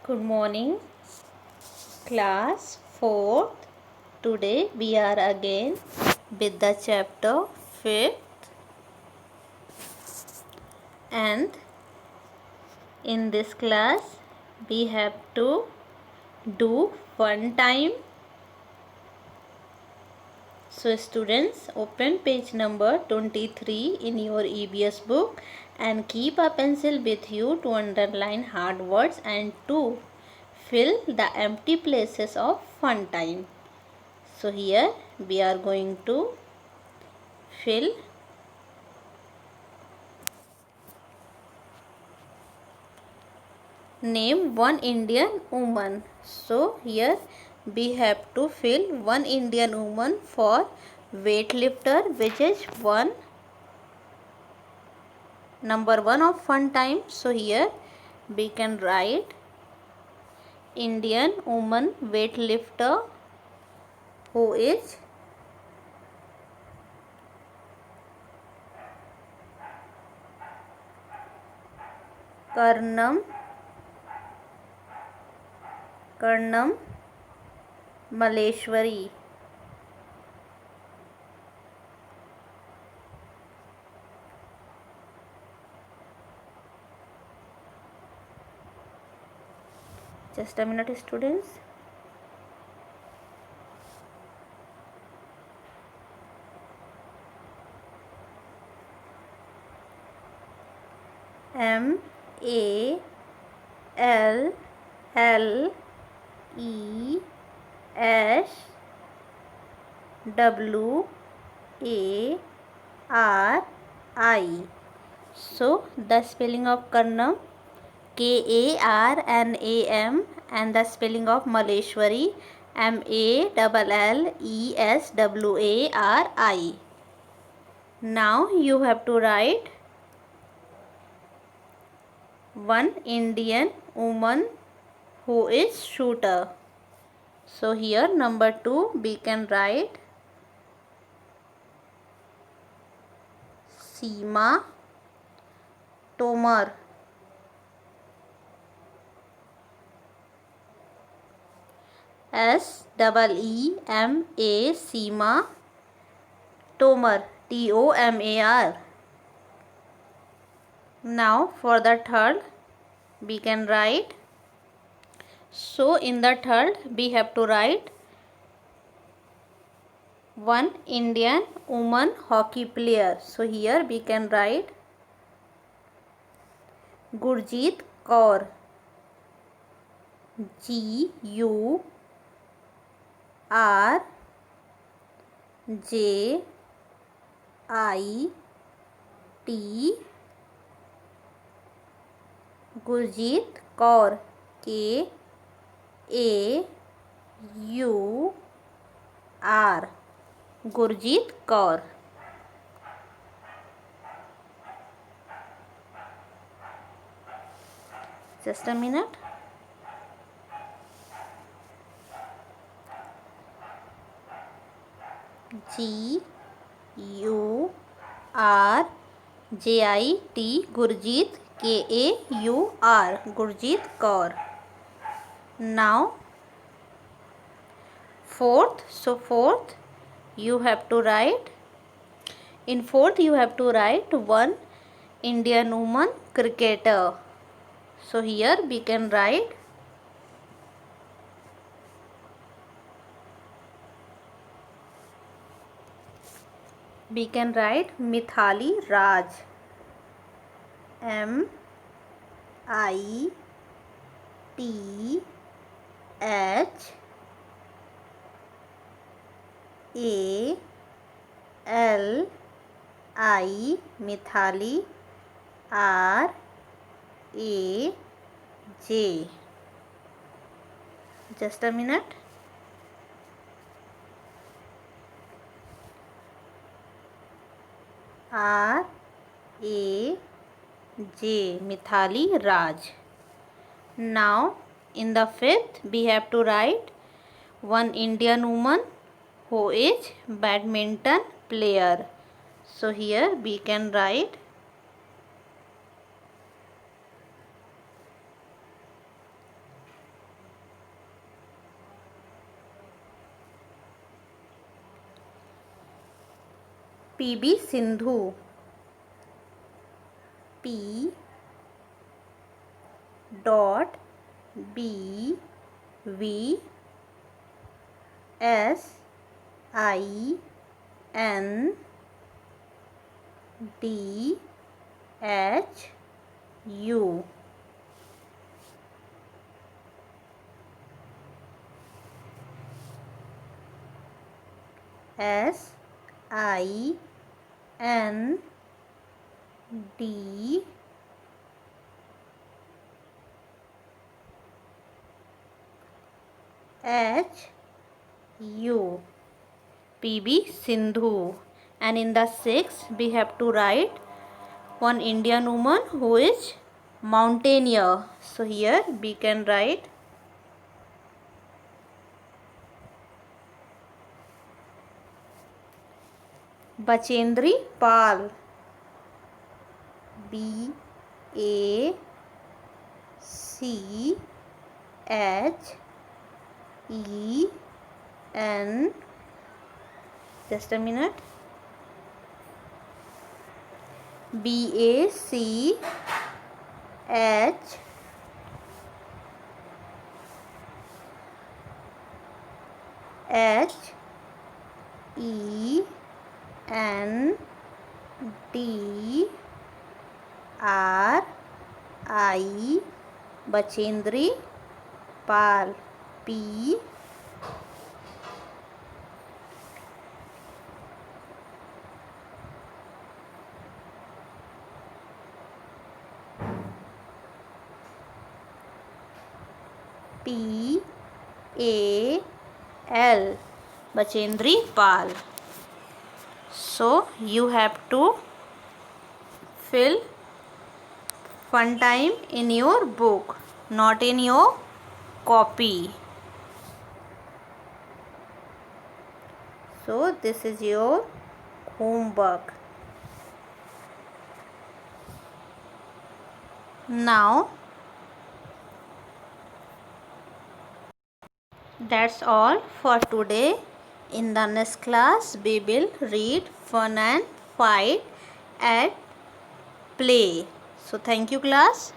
Good morning, class 4th. Today we are again with the chapter 5th, and in this class we have to do fun time. So students, open page number 23 in your EBS book and keep a pencil with you to underline hard words and to fill the empty places of fun time. So here we are going to fill name one Indian woman. So here we have to fill one Indian woman for weightlifter, which is number 1 of fun time. So here we can write Indian woman weightlifter who is Karnam Maleshwari. Just a minute, students. Maleshwari. So the spelling of Karnam, Karnam, and the spelling of Maleshwari, Malleswari. Now you have to write one Indian woman who is shooter. So here number 2 we can write Seema Tomar. Seema Seema Tomar, Tomar. Now for the third we can write, so in the third we have to write one Indian woman hockey player. So here we can write Gurjeet Kaur, Gurjit, Gurjeet Kaur, Kaur, Gurjeet Kaur. Just a minute. Gurjit, Gurjeet, Kaur, Gurjeet Kaur. Now fourth, so fourth you have to write, in fourth you have to write one Indian woman cricketer. So here we can write Mithali Raj, Mithali, Mithali, Raj. Just a minute. Raj, Mithali Raj. Now in the fifth we have to write one Indian woman who is badminton player. So here we can write PB Sindhu. P dot B V S I N D H U. S I N D H U. PB Sindhu. And in the 6 we have to write one Indian woman who is mountaineer. So here we can write Bachendri Pal. B A C H E N, just a minute, B A C H H E N D R I, Bachendri Pal. P P A L, Bachendri Pal. So you have to fill fun time in your book, not in your copy. So this is your homework. Now that's all for today. In the next class we will read Fun and Fight at Play. So thank you class.